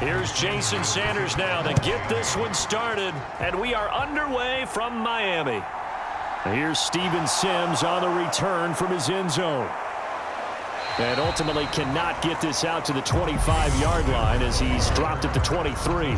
Here's Jason Sanders now to get this one started, and we are underway from Miami. Here's Steven Sims on the return from his end zone. And ultimately cannot get this out to the 25-yard line as he's dropped at the 23.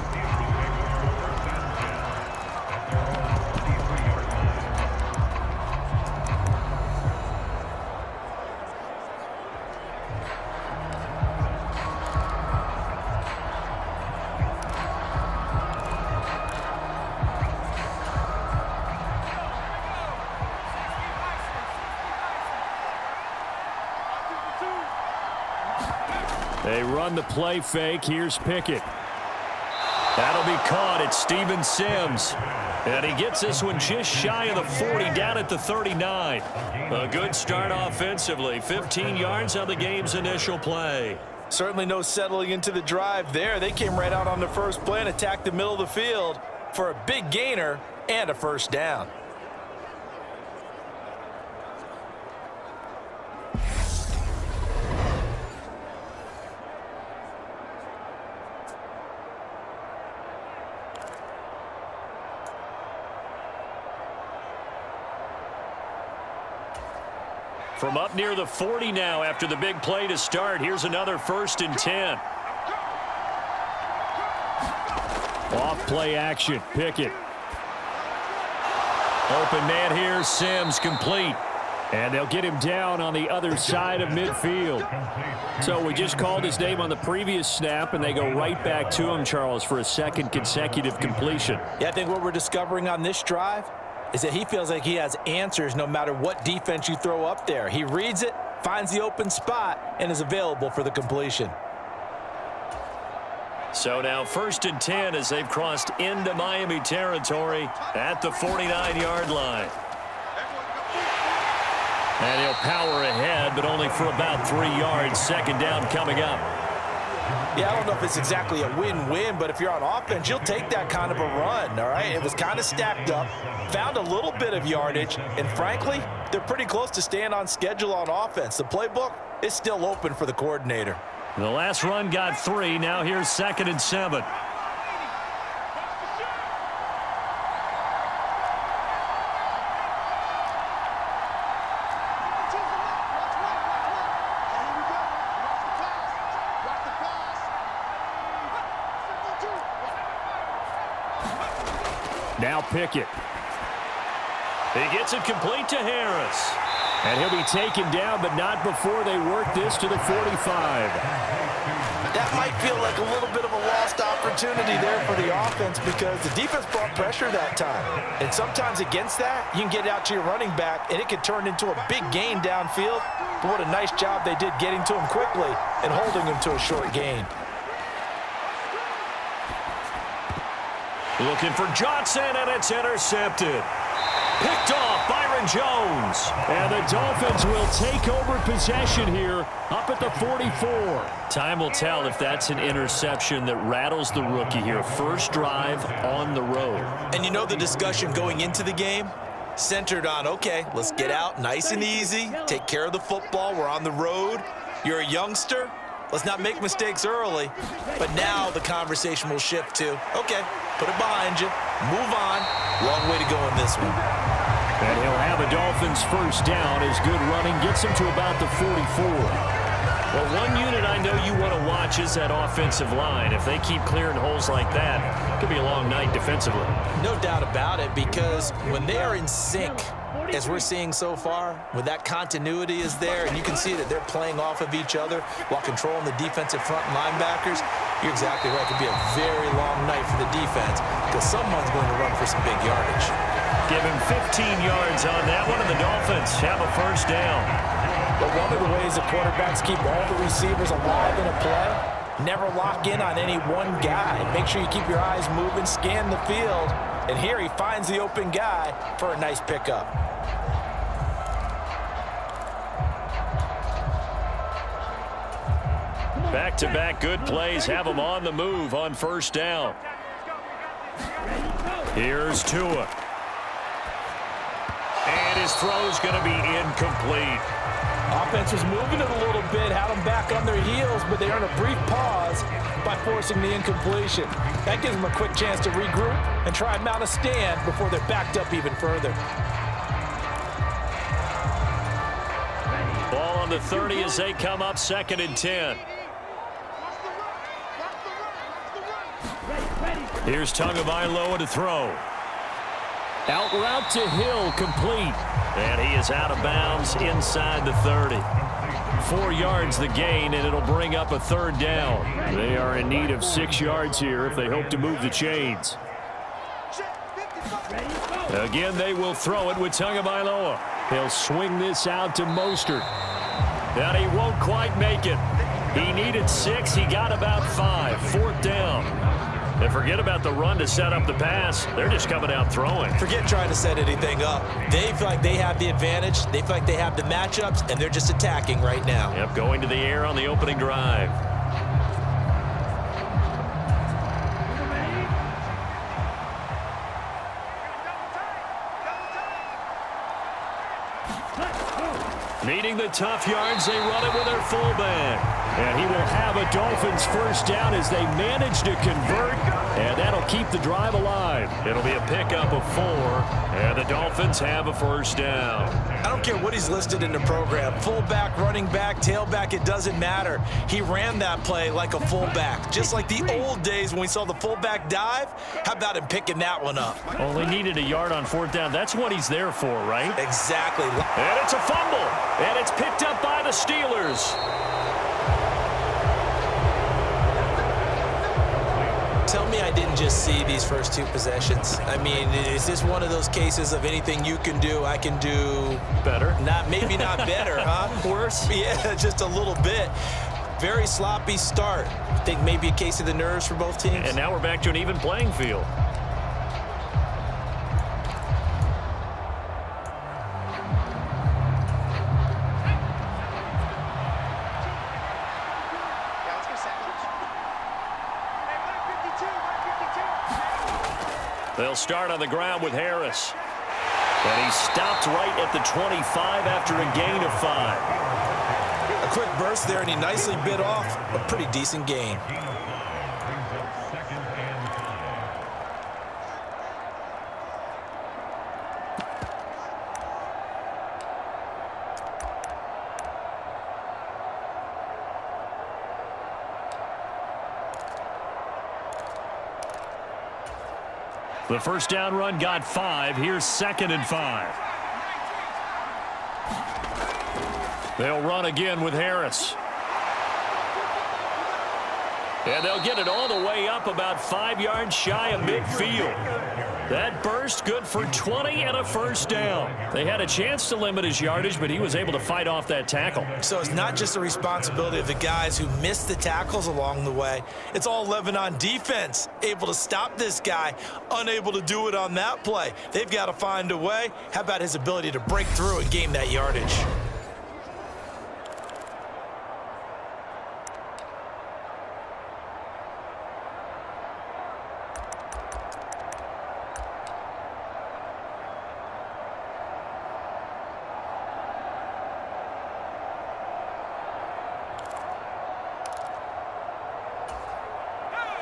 They run the play fake. Here's Pickett. That'll be caught. It's Steven Sims. And he gets this one just shy of the 40, down at the 39. A good start offensively. 15 yards on the game's initial play. Certainly no settling into the drive there. They came right out on the first play and attacked the middle of the field for a big gainer and a first down. From up near the 40 now after the big play to start. Here's another 1st and 10. Off play action. Pickett. Open man here. Sims complete. And they'll get him down on the other side of midfield. So we just called his name on the previous snap, and they go right back to him, Charles, for a second consecutive completion. Yeah, I think what we're discovering on this drive is that he feels like he has answers no matter what defense you throw up there. He reads it, finds the open spot, and is available for the completion. So now 1st and 10 as they've crossed into Miami territory at the 49-yard line. And he'll power ahead, but only for about 3 yards. 2nd down coming up. Yeah, I don't know if it's exactly a win-win, but if you're on offense, you'll take that kind of a run, all right? It was kind of stacked up, found a little bit of yardage, and frankly, they're pretty close to staying on schedule on offense. The playbook is still open for the coordinator. The last run got 3. Now here's 2nd and 7. Now Pickett. He gets it complete to Harris. And he'll be taken down, but not before they work this to the 45. That might feel like a little bit of a lost opportunity there for the offense because the defense brought pressure that time. And sometimes against that, you can get out to your running back, and it can turn into a big gain downfield. But what a nice job they did getting to him quickly and holding him to a short gain. Looking for Johnson, and it's intercepted. Picked off Byron Jones. And the Dolphins will take over possession here up at the 44. Time will tell if that's an interception that rattles the rookie here. First drive on the road. And you know the discussion going into the game? Centered on, okay, let's get out nice and easy, take care of the football, we're on the road. You're a youngster, let's not make mistakes early. But now the conversation will shift to, okay, put it behind you, move on. Long way to go in this one. And he'll have a Dolphins first down as good running gets him to about the 44. Well, one unit I know you want to watch is that offensive line. If they keep clearing holes like that, it could be a long night defensively. No doubt about it, because when they are in sync, as we're seeing so far, when that continuity is there and you can see that they're playing off of each other while controlling the defensive front and linebackers, you're exactly right. It could be a very long night for the defense because someone's going to run for some big yardage. Give him 15 yards on that one, and the Dolphins have a first down. But one of the ways the quarterbacks keep all the receivers alive in a play, never lock in on any one guy. Make sure you keep your eyes moving, scan the field, and here he finds the open guy for a nice pickup. Back-to-back good plays have him on the move on first down. Here's Tua. And his throw's going to be incomplete. Offense was moving it a little bit, had them back on their heels, but they earned a brief pause by forcing the incompletion. That gives them a quick chance to regroup and try and mount a stand before they're backed up even further. Ball on the 30 as they come up 2nd and 10. Here's Tagovailoa to throw. Out route to Hill, complete. And he is out of bounds inside the 30. 4 yards the gain, and it'll bring up a 3rd down. They are in need of 6 yards here if they hope to move the chains. Again, they will throw it with Tagovailoa. He'll swing this out to Mostert. And he won't quite make it. He needed 6. He got about 5. 4th down. And forget about the run to set up the pass. They're just coming out throwing. Forget trying to set anything up. They feel like they have the advantage. They feel like they have the matchups, and they're just attacking right now. Yep, going to the air on the opening drive. Needing the tough yards, they run it with their fullback. And he will have a Dolphins 1st down as they manage to convert, and that'll keep the drive alive. It'll be a pickup of 4, and the Dolphins have a 1st down. I don't care what he's listed in the program. Fullback, running back, tailback, it doesn't matter. He ran that play like a fullback, just like the old days when we saw the fullback dive. How about him picking that one up? Only needed a yard on 4th down. That's what he's there for, right? Exactly. And it's a fumble, and it's picked up by the Steelers. Tell me I didn't just see these first 2 possessions. I mean, is this one of those cases of anything you can do, I can do better? Maybe not better, huh? Worse? Yeah, just a little bit. Very sloppy start. I think maybe a case of the nerves for both teams. And now we're back to an even playing field. They'll start on the ground with Harris. And he stopped right at the 25 after a gain of 5. A quick burst there, and he nicely bit off a pretty decent gain. The 1st down run got 5. Here's 2nd and 5. They'll run again with Harris. And they'll get it all the way up about 5 yards shy of midfield. That burst good for 20 and a 1st down. They had a chance to limit his yardage, but he was able to fight off that tackle. So it's not just the responsibility of the guys who missed the tackles along the way. It's all 11 on defense, able to stop this guy, unable to do it on that play. They've got to find a way. How about his ability to break through and gain that yardage?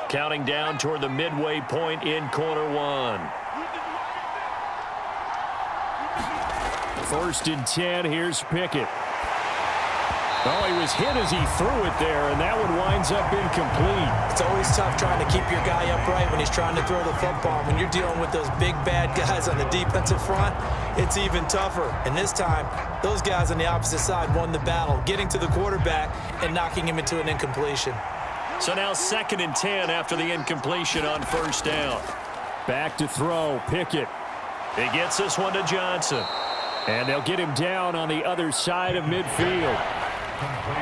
Counting down toward the midway point in quarter 1. 1st and 10. Here's Pickett. Oh, he was hit as he threw it there, and that one winds up incomplete. It's always tough trying to keep your guy upright when he's trying to throw the football. When you're dealing with those big, bad guys on the defensive front, it's even tougher. And this time, those guys on the opposite side won the battle, getting to the quarterback and knocking him into an incompletion. So now 2nd and 10 after the incompletion on 1st down. Back to throw, Pickett. He gets this one to Johnson. And they'll get him down on the other side of midfield.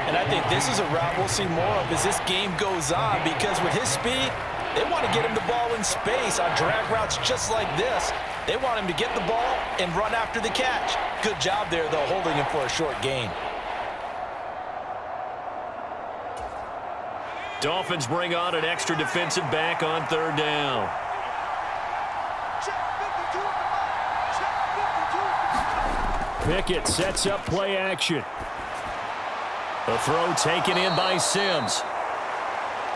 And I think this is a route we'll see more of as this game goes on, because with his speed, they want to get him the ball in space on drag routes just like this. They want him to get the ball and run after the catch. Good job there, though, holding him for a short gain. Dolphins bring on an extra defensive back on 3rd down. Pickett sets up play action. The throw taken in by Sims.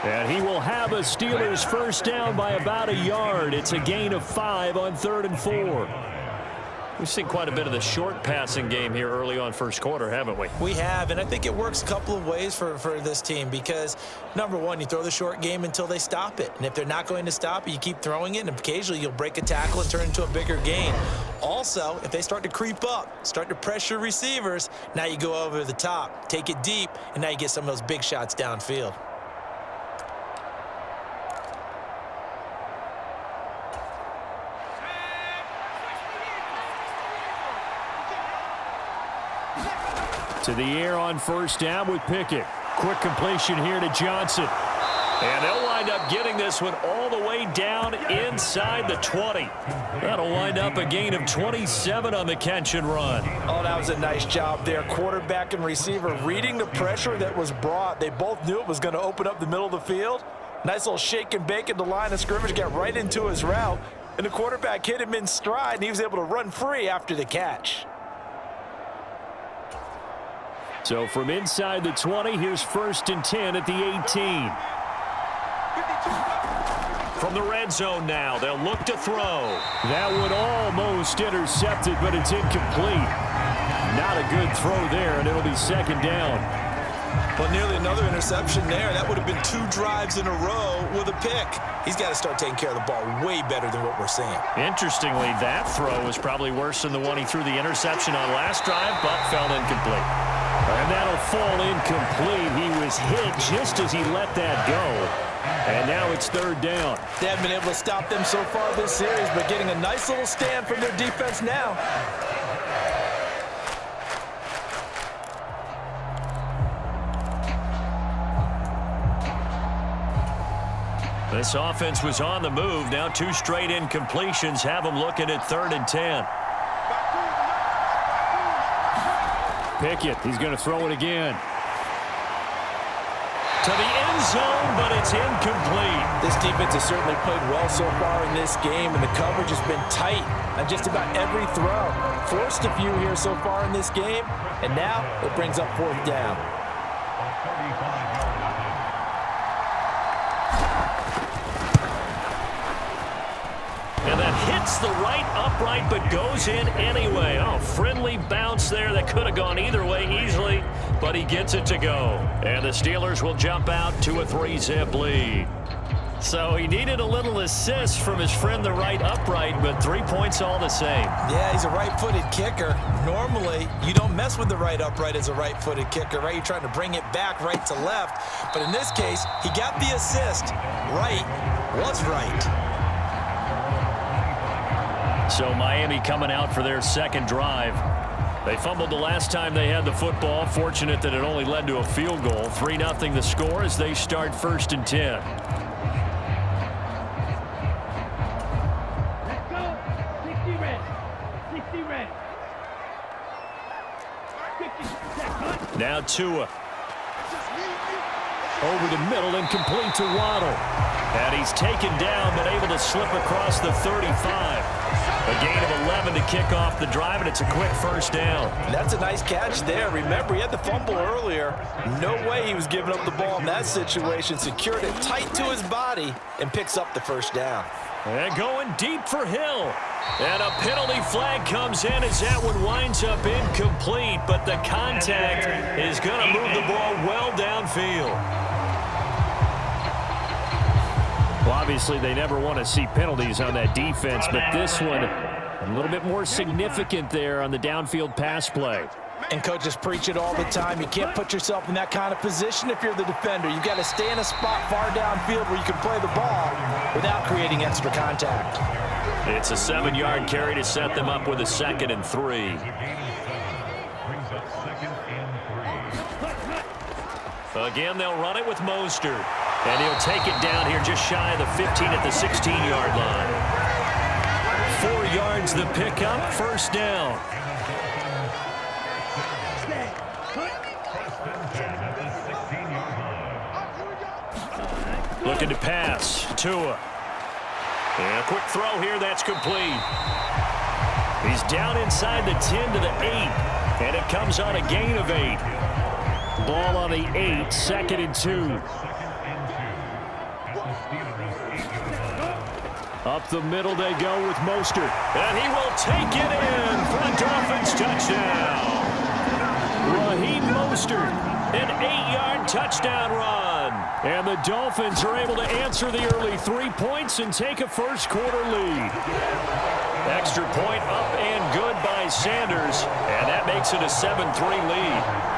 And he will have a Steelers first down by about a yard. It's a gain of 5 on 3rd and 4. We've seen quite a bit of the short passing game here early on first quarter, haven't we? We have, and I think it works a couple of ways for this team because, number one, you throw the short game until they stop it. And if they're not going to stop it, you keep throwing it, and occasionally you'll break a tackle and turn it into a bigger gain. Also, if they start to creep up, start to pressure receivers, now you go over the top, take it deep, and now you get some of those big shots downfield. To the air on first down with Pickett. Quick completion here to Johnson. And they'll wind up getting this one all the way down inside the 20. That'll wind up a gain of 27 on the catch and run. Oh, that was a nice job there. Quarterback and receiver reading the pressure that was brought. They both knew it was going to open up the middle of the field. Nice little shake and bake at the line of scrimmage, got right into his route. And the quarterback hit him in stride, and he was able to run free after the catch. So from inside the 20, here's 1st and 10 at the 18. From the red zone now, they'll look to throw. That one almost intercepted, but it's incomplete. Not a good throw there, and it'll be 2nd down. Well, nearly another interception there. That would have been 2 drives in a row with a pick. He's got to start taking care of the ball way better than what we're seeing. Interestingly, that throw was probably worse than the one he threw the interception on last drive, but fell incomplete. And that'll fall incomplete. He was hit just as he let that go. And now it's 3rd down. They haven't been able to stop them so far this series, but getting a nice little stand from their defense now. This offense was on the move. Now 2 straight incompletions have them looking at 3rd and 10. Pickett, he's going to throw it again. To the end zone, but it's incomplete. This defense has certainly played well so far in this game, and the coverage has been tight on just about every throw. Forced a few here so far in this game, and now it brings up 4th down. And that hits the right upright, but goes in anyway. Oh, friendly bounce there that could have gone either way easily, but he gets it to go. And the Steelers will jump out to a 3-zip lead. So he needed a little assist from his friend the right upright, but 3 points all the same. Yeah, he's a right-footed kicker. Normally, you don't mess with the right upright as a right-footed kicker, right? You're trying to bring it back right to left. But in this case, he got the assist. Right was right. So Miami coming out for their 2nd drive. They fumbled the last time they had the football. Fortunate that it only led to a field goal. 3-0 the score as they start 1st and 10. Let's go. 60 red. 60 red. 50 now Tua. Over the middle and complete to Waddle. And he's taken down but able to slip across the 35. A gain of 11 to kick off the drive, and it's a quick 1st down. That's a nice catch there. Remember, he had the fumble earlier. No way he was giving up the ball in that situation. Secured it tight to his body and picks up the 1st down. And going deep for Hill. And a penalty flag comes in as that one winds up incomplete, but the contact is going to move the ball well downfield. Well, obviously, they never want to see penalties on that defense, but this one a little bit more significant there on the downfield pass play. And coaches preach it all the time. You can't put yourself in that kind of position if you're the defender. You've got to stay in a spot far downfield where you can play the ball without creating extra contact. It's a 7-yard carry to set them up with a 2nd and 3. Again, they'll run it with Mostert. And he'll take it down here just shy of the 15 at the 16-yard line. 4 yards the pickup, 1st down. Looking to pass, Tua. And a quick throw here, that's complete. He's down inside the 10 to the 8, and it comes on a gain of 8. Ball on the 8, 2nd and 2. Up the middle they go with Mostert. And he will take it in for a Dolphins touchdown. Raheem Mostert, an 8-yard touchdown run. And the Dolphins are able to answer the early 3 points and take a first-quarter lead. Extra point up and good by Sanders. And that makes it a 7-3 lead.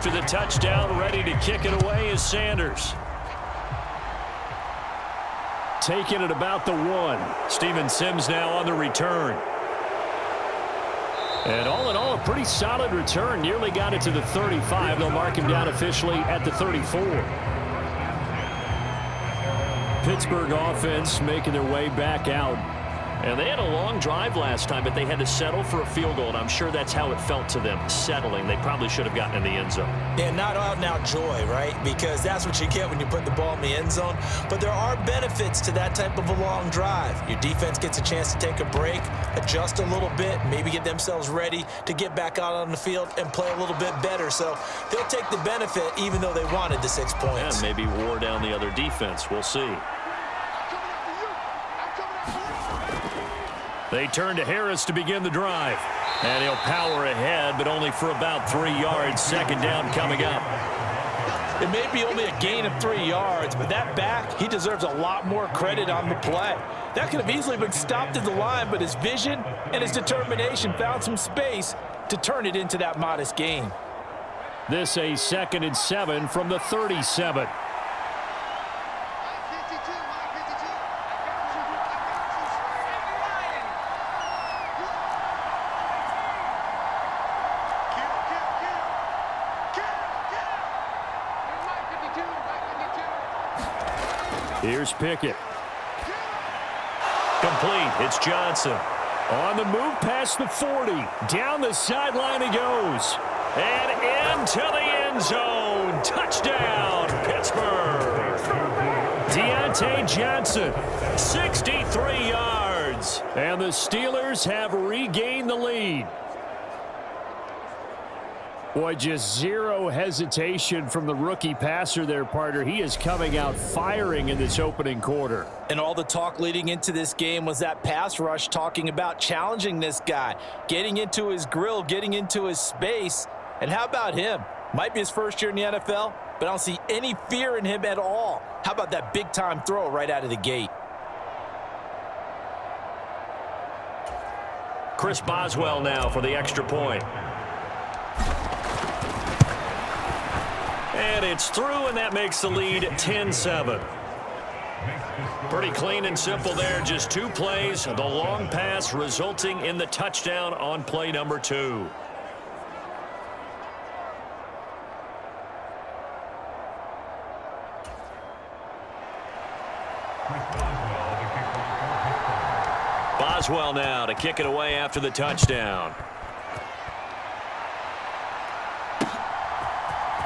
After the touchdown, ready to kick it away is Sanders. Taking it about the 1. Steven Sims now on the return. And all in all, a pretty solid return. Nearly got it to the 35. They'll mark him down officially at the 34. Pittsburgh offense making their way back out. And they had a long drive last time, but they had to settle for a field goal, and I'm sure that's how it felt to them, settling. They probably should have gotten in the end zone. Yeah, not out-and-out joy, right? Because that's what you get when you put the ball in the end zone. But there are benefits to that type of a long drive. Your defense gets a chance to take a break, adjust a little bit, maybe get themselves ready to get back out on the field and play a little bit better. So they'll take the benefit even though they wanted the 6 points. And maybe wore down the other defense. We'll see. They turn to Harris to begin the drive. And he'll power ahead, but only for about 3 yards. 2nd down coming up. It may be only a gain of 3 yards, but that back, he deserves a lot more credit on the play. That could have easily been stopped at the line, but his vision and his determination found some space to turn it into that modest gain. This a 2nd and 7 from the 37. Here's Pickett. Complete. It's Johnson. On the move past the 40. Down the sideline he goes. And into the end zone. Touchdown, Pittsburgh. Deontay Johnson, 63 yards. And the Steelers have regained the lead. Boy, just zero hesitation from the rookie passer there, partner. He is coming out firing in this opening quarter. And all the talk leading into this game was that pass rush talking about challenging this guy, getting into his grill, getting into his space. And how about him? Might be his first year in the NFL, but I don't see any fear in him at all. How about that big-time throw right out of the gate? Chris Boswell now for the extra point. And it's through, and that makes the lead 10-7. Pretty clean and simple there. Just 2 plays. The long pass resulting in the touchdown on play number 2. Boswell now to kick it away after the touchdown.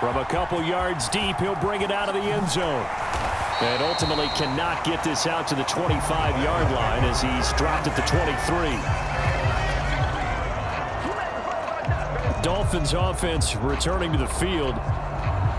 From a couple yards deep, he'll bring it out of the end zone. And ultimately cannot get this out to the 25-yard line as he's dropped at the 23. Dolphins offense returning to the field.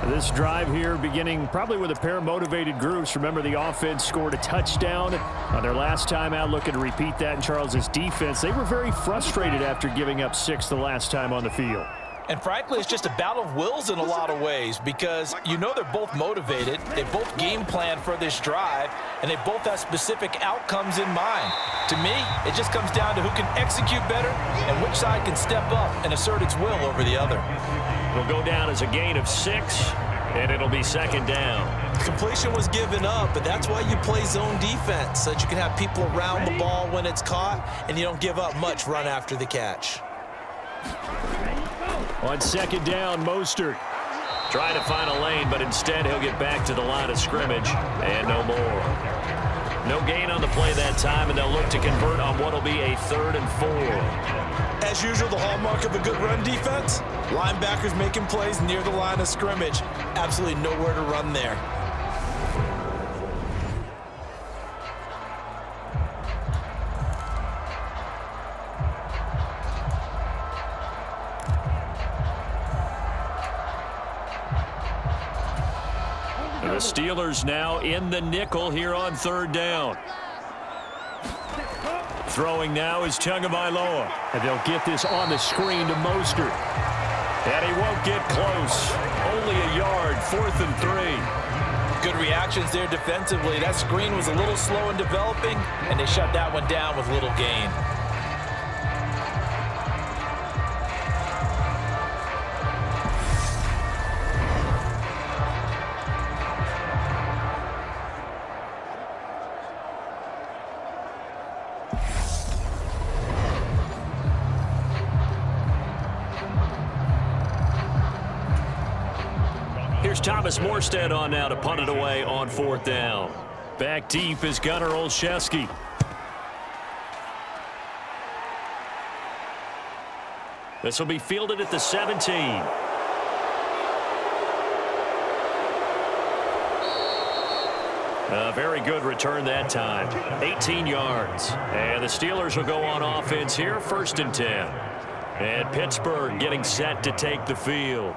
This drive here beginning probably with a pair of motivated groups. Remember, the offense scored a touchdown on their last time out, looking to repeat that in Charles's defense. They were very frustrated after giving up 6 the last time on the field. And frankly, it's just a battle of wills in a lot of ways because you know they're both motivated. They both game plan for this drive, and they both have specific outcomes in mind. To me, it just comes down to who can execute better and which side can step up and assert its will over the other. It'll go down as a gain of 6, and it'll be 2nd down. Completion was given up, but that's why you play zone defense, so that you can have people around the ball when it's caught, and you don't give up much run after the catch. On 2nd down, Mostert trying to find a lane, but instead he'll get back to the line of scrimmage and no more. No gain on the play that time, and they'll look to convert on what will be a 3rd and 4. As usual, the hallmark of a good run defense, linebackers making plays near the line of scrimmage. Absolutely nowhere to run there. The Steelers now in the nickel here on 3rd down. Throwing now is Tagovailoa. And they'll get this on the screen to Mostert. And he won't get close. Only a yard, 4th and 3. Good reactions there defensively. That screen was a little slow in developing, and they shut that one down with little gain. Here's Thomas Morstead on now to punt it away on 4th down. Back deep is Gunnar Olszewski. This will be fielded at the 17. A very good return that time. 18 yards. And the Steelers will go on offense here, 1st and 10. And Pittsburgh getting set to take the field.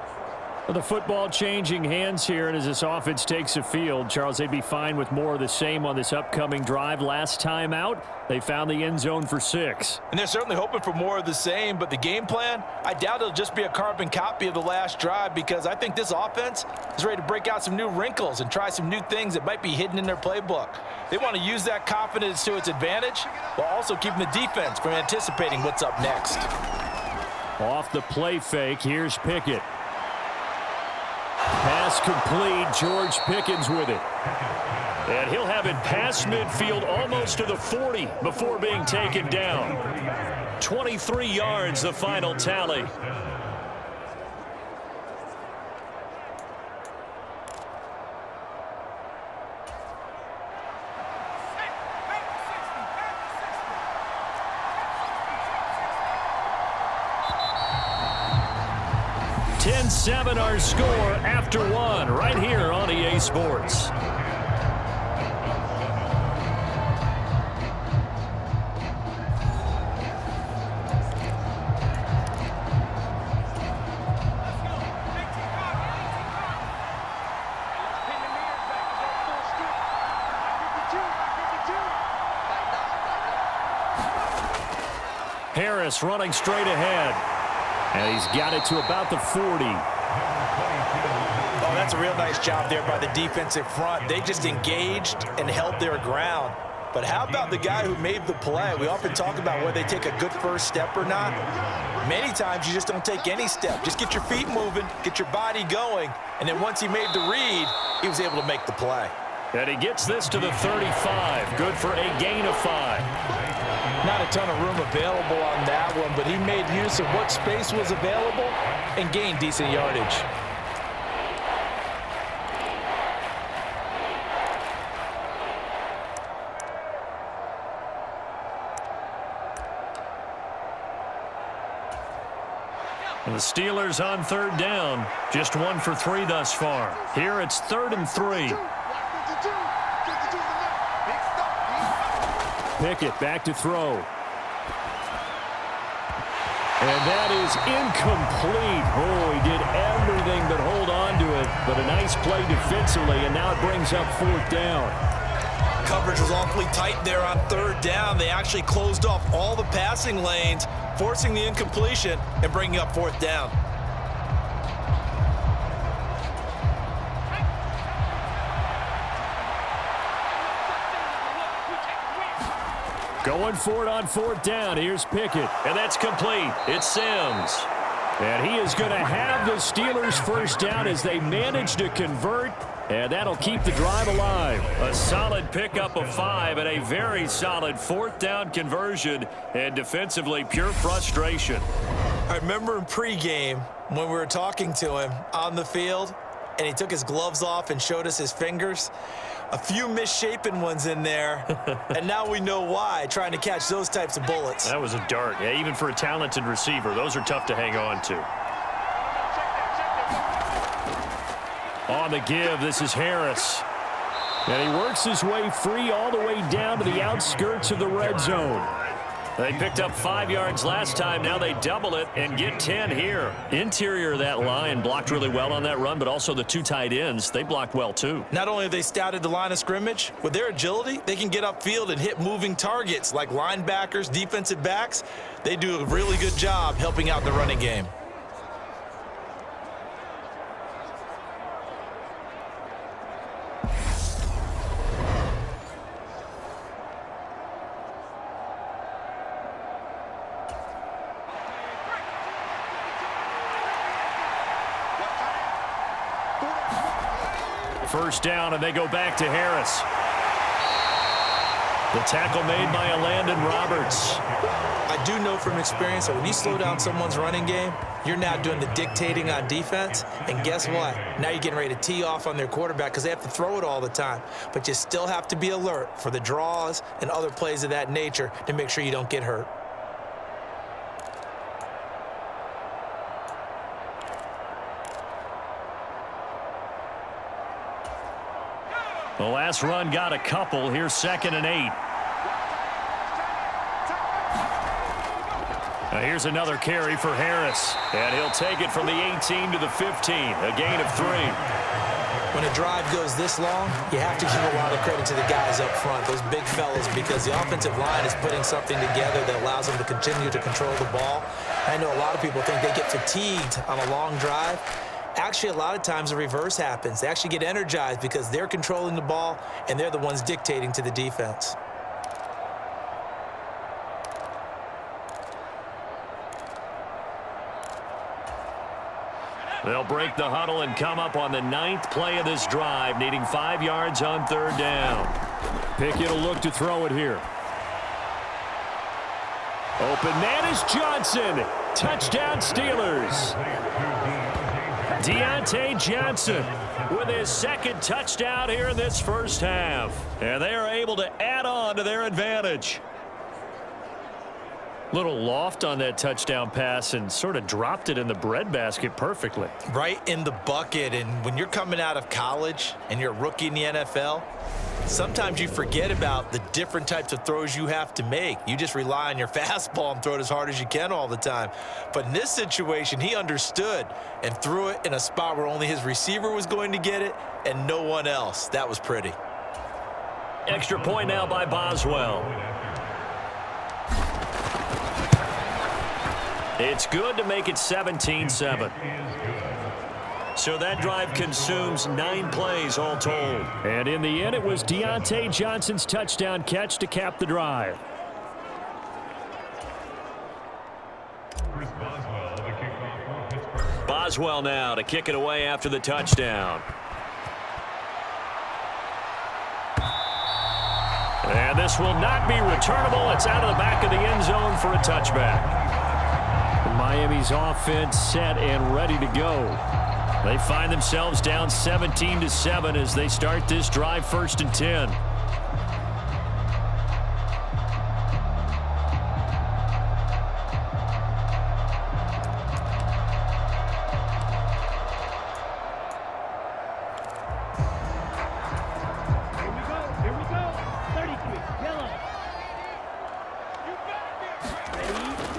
The football changing hands here, and as this offense takes the field, Charles, they'd be fine with more of the same on this upcoming drive. Last time out, they found the end zone for 6. And they're certainly hoping for more of the same, but the game plan, I doubt it'll just be a carbon copy of the last drive, because I think this offense is ready to break out some new wrinkles and try some new things that might be hidden in their playbook. They want to use that confidence to its advantage, while also keeping the defense from anticipating what's up next. Off the play fake, here's Pickett. Pass complete, George Pickens with it. And he'll have it past midfield almost to the 40 before being taken down. 23 yards, the final tally. Seven our score after 1 right here on EA Sports. Harris running straight ahead. And he's got it to about the 40. Oh, that's a real nice job there by the defensive front. They just engaged and held their ground. But how about the guy who made the play? We often talk about whether they take a good first step or not. Many times you just don't take any step. Just get your feet moving, get your body going, and then once he made the read, he was able to make the play. And he gets this to the 35. Good for a gain of 5. Not a ton of room available on that one, but he made use of what space was available and gained decent yardage. And the Steelers on 3rd down. Just 1 for 3 thus far. Here it's 3rd and 3. Pickett back to throw. And that is incomplete. Oh, he did everything but hold on to it. But a nice play defensively, and now it brings up 4th down. Coverage was awfully tight there on 3rd down. They actually closed off all the passing lanes, forcing the incompletion and bringing up 4th down. Going for it on 4th down. Here's Pickett. And that's complete. It's Sims. And he is going to have the Steelers first down as they manage to convert. And that'll keep the drive alive. A solid pickup of 5 and a very solid 4th down conversion. And defensively, pure frustration. I remember in pregame when we were talking to him on the field, and he took his gloves off and showed us his fingers. A few misshapen ones in there, and now we know why, trying to catch those types of bullets. That was a dart. Yeah, even for a talented receiver, those are tough to hang on to. On the give, this is Harris. And he works his way free all the way down to the outskirts of the red zone. They picked up 5 yards last time. Now they double it and get 10 here. Interior of that line blocked really well on that run, but also the 2 tight ends, they blocked well too. Not only have they scouted the line of scrimmage, with their agility, they can get upfield and hit moving targets like linebackers, defensive backs. They do a really good job helping out the running game. First down, and they go back to Harris. The tackle made by Landon Roberts. I do know from experience that when you slow down someone's running game, you're now doing the dictating on defense. And guess what? Now you're getting ready to tee off on their quarterback because they have to throw it all the time. But you still have to be alert for the draws and other plays of that nature to make sure you don't get hurt. The last run got a couple. Here's 2nd and 8. Now here's another carry for Harris. And he'll take it from the 18 to the 15. A gain of 3. When a drive goes this long, you have to give a lot of credit to the guys up front, those big fellas, because the offensive line is putting something together that allows them to continue to control the ball. I know a lot of people think they get fatigued on a long drive. Actually, a lot of times the reverse happens. They actually get energized because they're controlling the ball and they're the ones dictating to the defense. They'll break the huddle and come up on the 9th play of this drive, needing 5 yards on 3rd down. Pickett will look to throw it here. Open man is Johnson. Touchdown Steelers. Deontay Johnson with his 2nd touchdown here in this first half. And they are able to add on to their advantage. Little loft on that touchdown pass and sort of dropped it in the breadbasket perfectly. Right in the bucket. And when you're coming out of college and you're a rookie in the NFL, sometimes you forget about the different types of throws you have to make. You just rely on your fastball and throw it as hard as you can all the time. But in this situation, he understood and threw it in a spot where only his receiver was going to get it and no one else. That was pretty. Extra point now by Boswell. It's good to make it 17-7. So that drive consumes 9 plays all told. And in the end, it was Deontay Johnson's touchdown catch to cap the drive. Boswell now to kick it away after the touchdown. And this will not be returnable. It's out of the back of the end zone for a touchback. Miami's offense set and ready to go. They find themselves down 17-7 as they start this drive 1st and 10. Here we go. 33, yellow.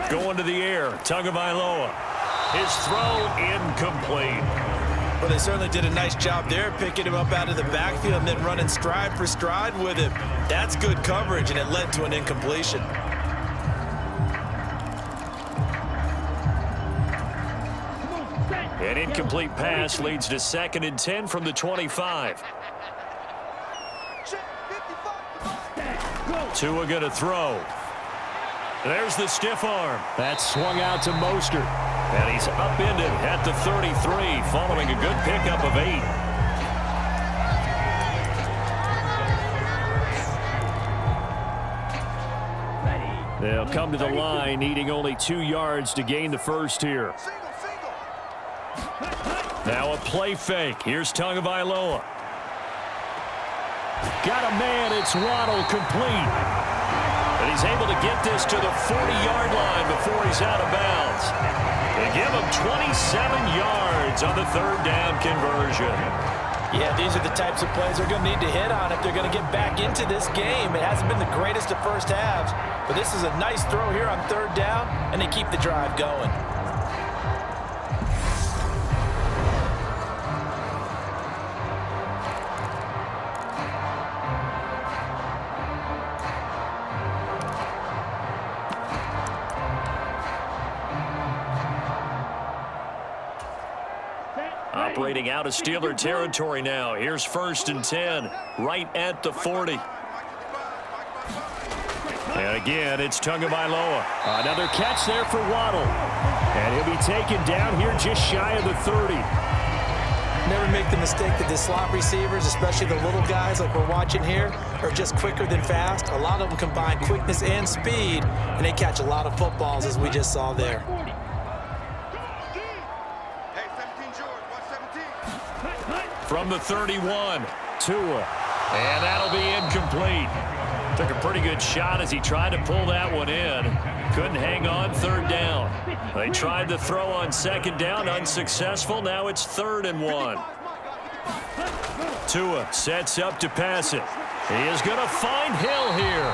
Going to the air, Tagovailoa. His throw incomplete. Well, they certainly did a nice job there, picking him up out of the backfield and then running stride for stride with him. That's good coverage, and it led to an incompletion. An incomplete pass leads to 2nd and 10 from the 25. Tua going to throw. There's the stiff arm. That's swung out to Mostert. And he's upended at the 33 following a good pickup of 8. They'll come to the line needing only 2 yards to gain the first here. Now a play fake. Here's Tagovailoa. Got a man. It's Waddle, complete. And he's able to get this to the 40-yard line before he's out of bounds. They give him 27 yards on the third down conversion. Yeah, these are the types of plays they're going to need to hit on if they're going to get back into this game. It hasn't been the greatest of first halves, but this is a nice throw here on third down, and they keep the drive going. Operating out of Steeler territory now. Here's 1st and 10, right at the 40. And again, it's Tagovailoa. Another catch there for Waddle. And he'll be taken down here just shy of the 30. Never make the mistake that the slot receivers, especially the little guys like we're watching here, are just quicker than fast. A lot of them combine quickness and speed, and they catch a lot of footballs, as we just saw there. From the 31, Tua. And that'll be incomplete. Took a pretty good shot as he tried to pull that one in. Couldn't hang on third down. They tried to throw on second down, unsuccessful. Now it's 3rd and 1. Tua sets up to pass it. He is going to find Hill here.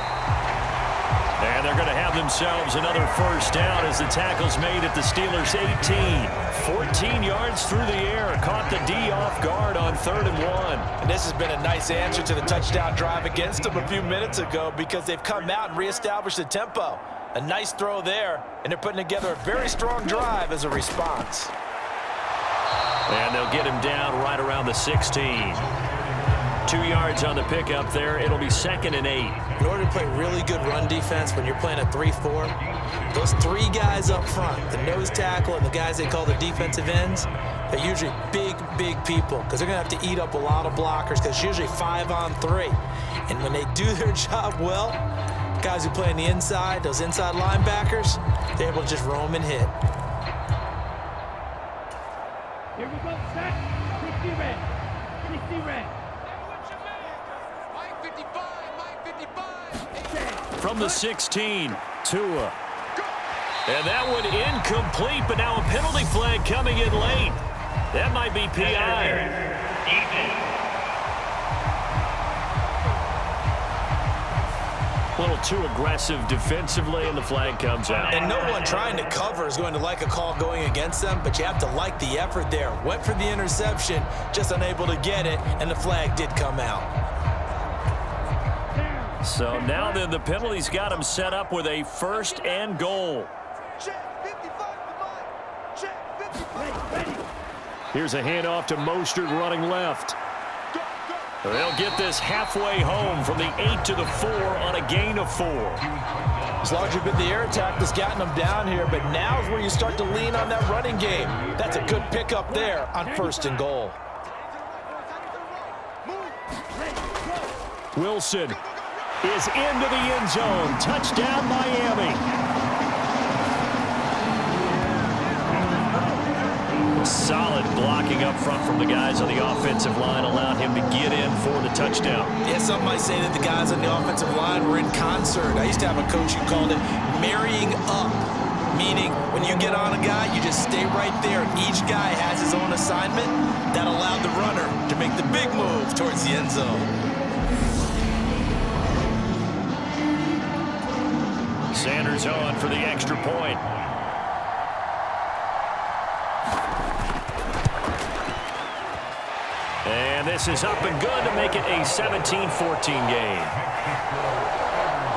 And they're going to have themselves another first down as the tackle's made at the Steelers' 18. 14 yards through the air. Caught the D off guard on 3rd and 1. And this has been a nice answer to the touchdown drive against them a few minutes ago because they've come out and reestablished the tempo. A nice throw there, and they're putting together a very strong drive as a response. And they'll get him down right around the 16. 2 yards on the pickup there. It'll be 2nd and 8. In order to play really good run defense when you're playing a 3-4, those 3 guys up front, the nose tackle and the guys they call the defensive ends, they're usually big people because they're going to have to eat up a lot of blockers because it's usually 5 on 3. And when they do their job well, guys who play on the inside, those inside linebackers, they're able to just roam and hit. Here we go, set. 60 red. 60 red. From the 16, Tua. And that one incomplete, but now a penalty flag coming in late. That might be PI. A little too aggressive defensively, and the flag comes out. And no one trying to cover is going to like a call going against them, but you have to like the effort there. Went for the interception, just unable to get it, and the flag did come out. So now then the penalty's got him set up with a 1st and goal. Here's a handoff to Mostert running left. They'll get this halfway home from the 8 to the 4 on a gain of 4. It's largely been the air attack that's gotten them down here, but now is where you start to lean on that running game. That's a good pickup there on 1st and goal. Wilson is into the end zone. Touchdown, Miami. Solid blocking up front from the guys on the offensive line allowed him to get in for the touchdown. Yeah, some might say that the guys on the offensive line were in concert. I used to have a coach who called it marrying up, meaning when you get on a guy, you just stay right there. Each guy has his own assignment. That allowed the runner to make the big move towards the end zone. Sanders on for the extra point. And this is up and good to make it a 17-14 game.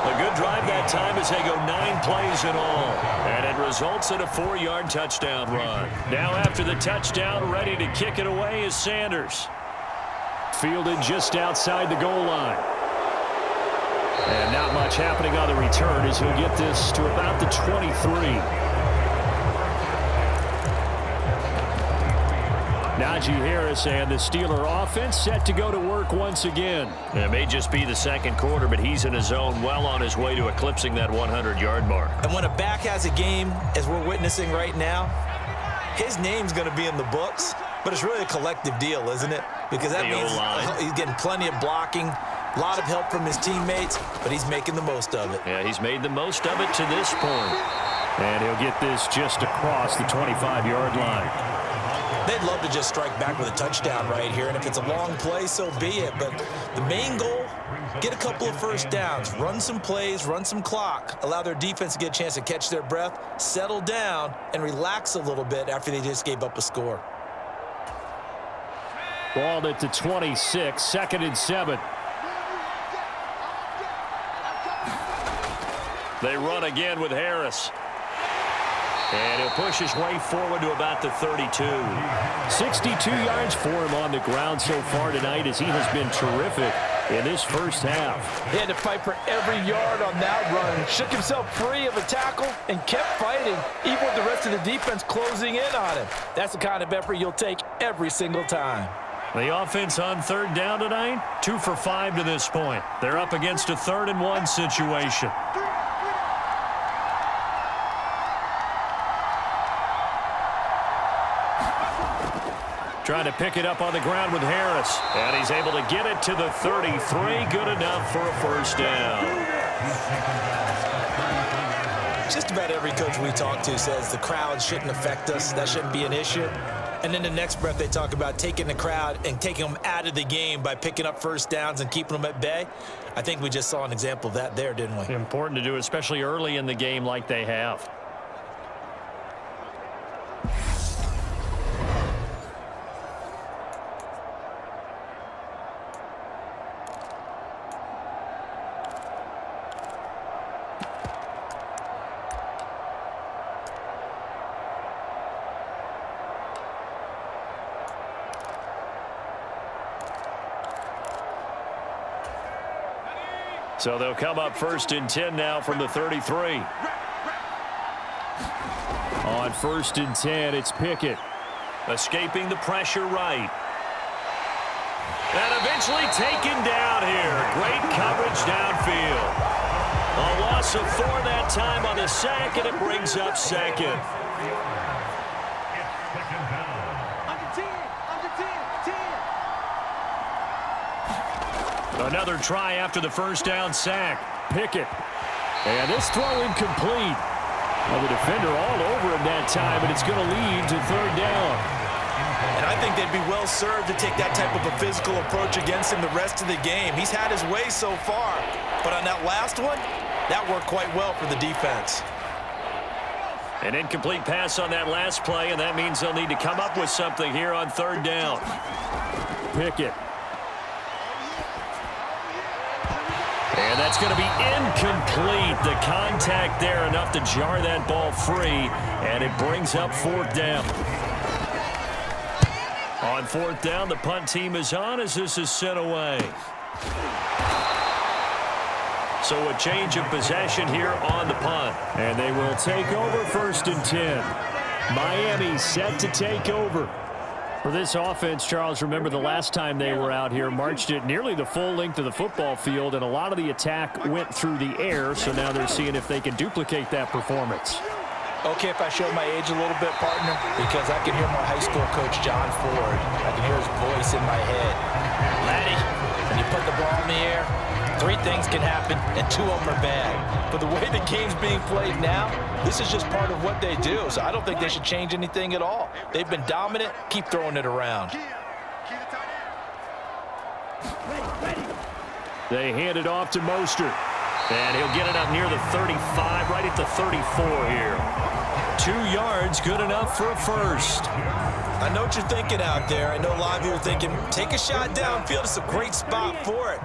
A good drive that time as they go 9 plays in all. And it results in a 4-yard touchdown run. Now after the touchdown, ready to kick it away is Sanders. Fielded just outside the goal line. And not much happening on the return as he'll get this to about the 23. Najee Harris and the Steeler offense set to go to work once again. It may just be the second quarter, but he's in his zone, well on his way to eclipsing that 100-yard mark. And when a back has a game, as we're witnessing right now, his name's going to be in the books. But it's really a collective deal, isn't it? Because that means he's getting plenty of blocking, a lot of help from his teammates, but he's making the most of it. Yeah, he's made the most of it to this point. And he'll get this just across the 25-yard line. They'd love to just strike back with a touchdown right here, and if it's a long play, so be it. But the main goal, get a couple of first downs, run some plays, run some clock, allow their defense to get a chance to catch their breath, settle down, and relax a little bit after they just gave up a score. Balled at the 26, 2nd and 7. They run again with Harris. And he'll push his way forward to about the 32. 62 yards for him on the ground so far tonight as he has been terrific in this first half. He had to fight for every yard on that run. Shook himself free of a tackle and kept fighting, even with the rest of the defense closing in on him. That's the kind of effort you'll take every single time. The offense on 3rd down tonight, 2 for 5 to this point. They're up against a 3rd and 1 situation. Trying to pick it up on the ground with Harris. And he's able to get it to the 33. Good enough for a first down. Just about every coach we talk to says the crowd shouldn't affect us. That shouldn't be an issue. And then the next breath they talk about taking the crowd and taking them out of the game by picking up first downs and keeping them at bay. I think we just saw an example of that there, didn't we? Important to do, especially early in the game like they have. So they'll come up 1st and 10 now from the 33. On 1st and 10, it's Pickett. Escaping the pressure right. And eventually taken down here. Great coverage downfield. A loss of 4 that time on the sack, and it brings up 2nd. Another try after the first down sack. Pickett. And this throw incomplete. Well, the defender all over him that time, and it's going to lead to 3rd down. And I think they'd be well served to take that type of a physical approach against him the rest of the game. He's had his way so far, but on that last one, that worked quite well for the defense. An incomplete pass on that last play, and that means they'll need to come up with something here on 3rd down. Pickett. And that's going to be incomplete. The contact there enough to jar that ball free, and it brings up 4th down. On 4th down, the punt team is on as this is sent away. So a change of possession here on the punt. And they will take over 1st and 10. Miami set to take over. For this offense, Charles, remember the last time they were out here, marched it nearly the full length of the football field, and a lot of the attack went through the air, so now they're seeing if they can duplicate that performance. Okay, if I show my age a little bit, partner, because I can hear my high school coach, John Ford. I can hear his voice in my head. Laddie, when you put the ball in the air, 3 things can happen, and 2 of them are bad. But the way the game's being played now, this is just part of what they do, so I don't think they should change anything at all. They've been dominant. Keep throwing it around. They hand it off to Mostert. And he'll get it up near the 35, right at the 34 here. 2 yards, good enough for a first. I know what you're thinking out there. I know a lot of you are thinking, take a shot downfield. It's a great spot for it.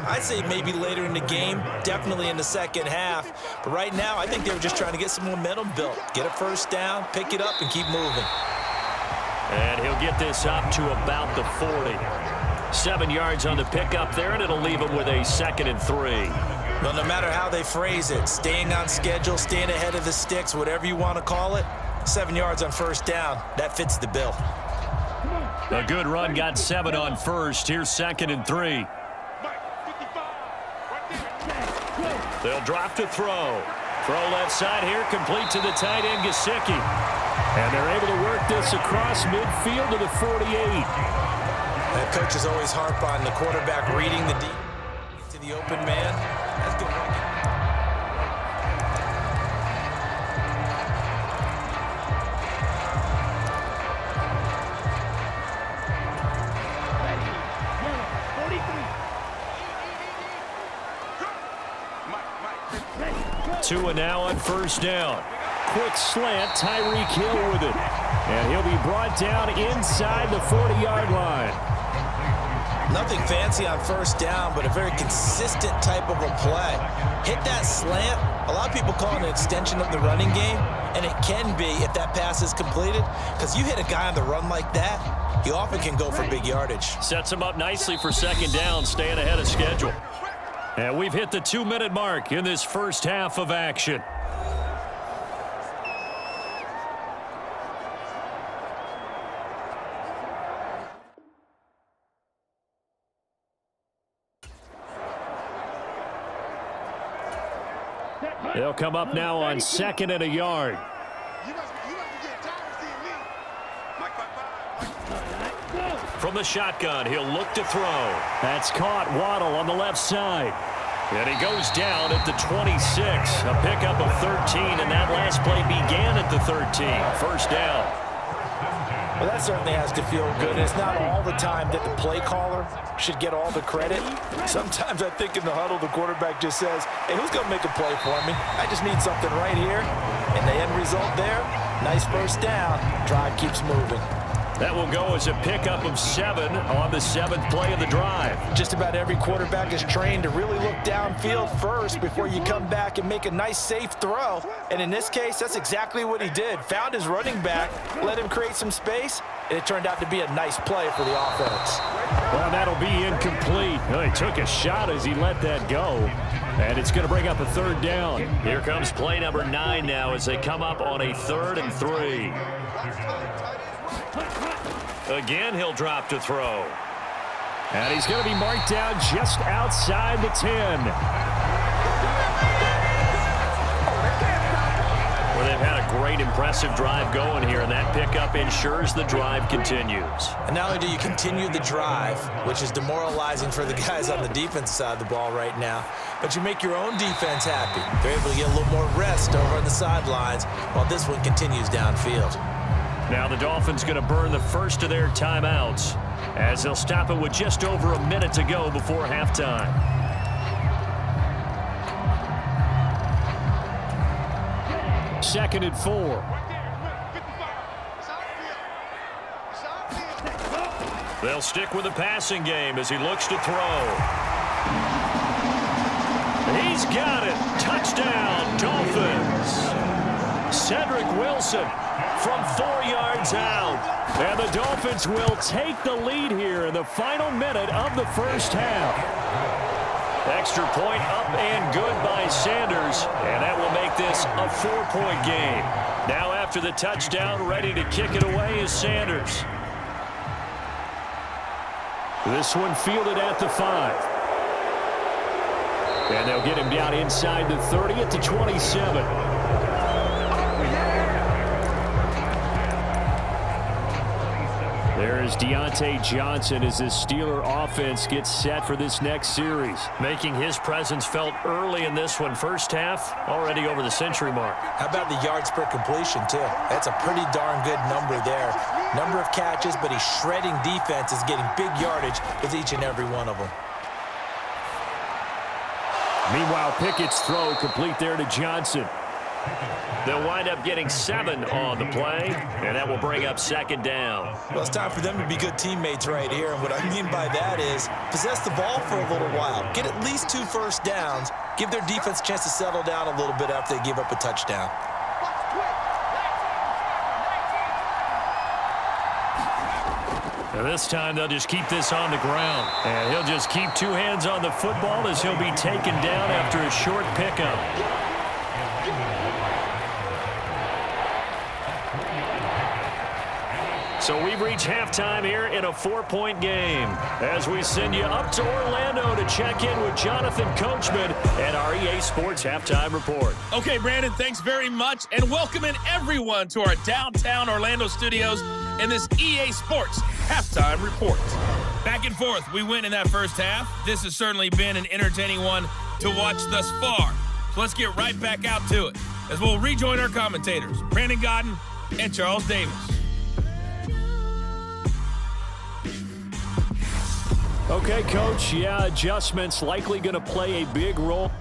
I'd say maybe later in the game, definitely in the second half. But right now, I think they were just trying to get some momentum built. Get a first down, pick it up, and keep moving. And he'll get this up to about the 40. 7 yards on the pickup there, and it'll leave him with a 2nd and 3. Well, no matter how they phrase it, staying on schedule, staying ahead of the sticks, whatever you want to call it, 7 yards on first down, that fits the bill. A good run, got 7 on first. Here's 2nd and 3. They'll drop to throw. Throw left side here, complete to the tight end, Gesicki. And they're able to work this across midfield to the 48. That coaches always harp on the quarterback reading the deep to the open man. That's good work. Tua now on first down. Quick slant, Tyreek Hill with it. And he'll be brought down inside the 40-yard line. Nothing fancy on first down, but a very consistent type of a play. Hit that slant. A lot of people call it an extension of the running game, and it can be if that pass is completed, because you hit a guy on the run like that, he often can go for big yardage. Sets him up nicely for second down, staying ahead of schedule. And we've hit the 2-minute mark in this first half of action. They'll come up now on 2nd and a yard. From the shotgun, he'll look to throw. That's caught. Waddle on the left side. And he goes down at the 26. A pickup of 13, and that last play began at the 13. First down. Well, that certainly has to feel good. It's not all the time that the play caller should get all the credit. Sometimes I think in the huddle, the quarterback just says, hey, who's going to make a play for me? I just need something right here. And the end result there, nice first down. Drive keeps moving. That will go as a pickup of 7 on the 7th play of the drive. Just about every quarterback is trained to really look downfield first before you come back and make a nice, safe throw. And in this case, that's exactly what he did. Found his running back, let him create some space, and it turned out to be a nice play for the offense. Well, that'll be incomplete. Well, he took a shot as he let that go. And it's going to bring up a third down. Here comes play number 9 now as they come up on a 3rd and 3. Again, he'll drop to throw. And he's going to be marked down just outside the 10. Well, they've had a great, impressive drive going here, and that pickup ensures the drive continues. And not only do you continue the drive, which is demoralizing for the guys on the defense side of the ball right now, but you make your own defense happy. They're able to get a little more rest over on the sidelines while this one continues downfield. Now the Dolphins going to burn the first of their timeouts as they'll stop it with just over a minute to go before halftime. Second and 4. They'll stick with the passing game as he looks to throw. He's got it. Touchdown, Dolphins. Cedric Wilson from 4 yards out. And the Dolphins will take the lead here in the final minute of the first half. Extra point up and good by Sanders. And that will make this a 4-point game. Now after the touchdown, ready to kick it away is Sanders. This one fielded at the 5. And they'll get him down inside the 30 at the 27. There is Deontay Johnson as this Steeler offense gets set for this next series. Making his presence felt early in this one. First half, already over the century mark. How about the yards per completion, too? That's a pretty darn good number there. Number of catches, but he's shredding defenses, getting big yardage with each and every one of them. Meanwhile, Pickett's throw complete there to Johnson. They'll wind up getting 7 on the play, and that will bring up second down. Well, it's time for them to be good teammates right here, and what I mean by that is possess the ball for a little while. Get at least 2 first downs. Give their defense a chance to settle down a little bit after they give up a touchdown. And this time they'll just keep this on the ground. And he'll just keep 2 hands on the football as he'll be taken down after a short pickup. So we've reached reach halftime here in a 4-point game as we send you up to Orlando to check in with Jonathan Coachman and our EA Sports Halftime Report. Okay, Brandon, thanks very much, and welcome in everyone to our downtown Orlando studios in this EA Sports Halftime Report. Back and forth, we win in that first half. This has certainly been an entertaining one to watch thus far. So let's get right back out to it as we'll rejoin our commentators, Brandon Godden and Charles Davis. Okay, Coach, adjustments likely going to play a big role.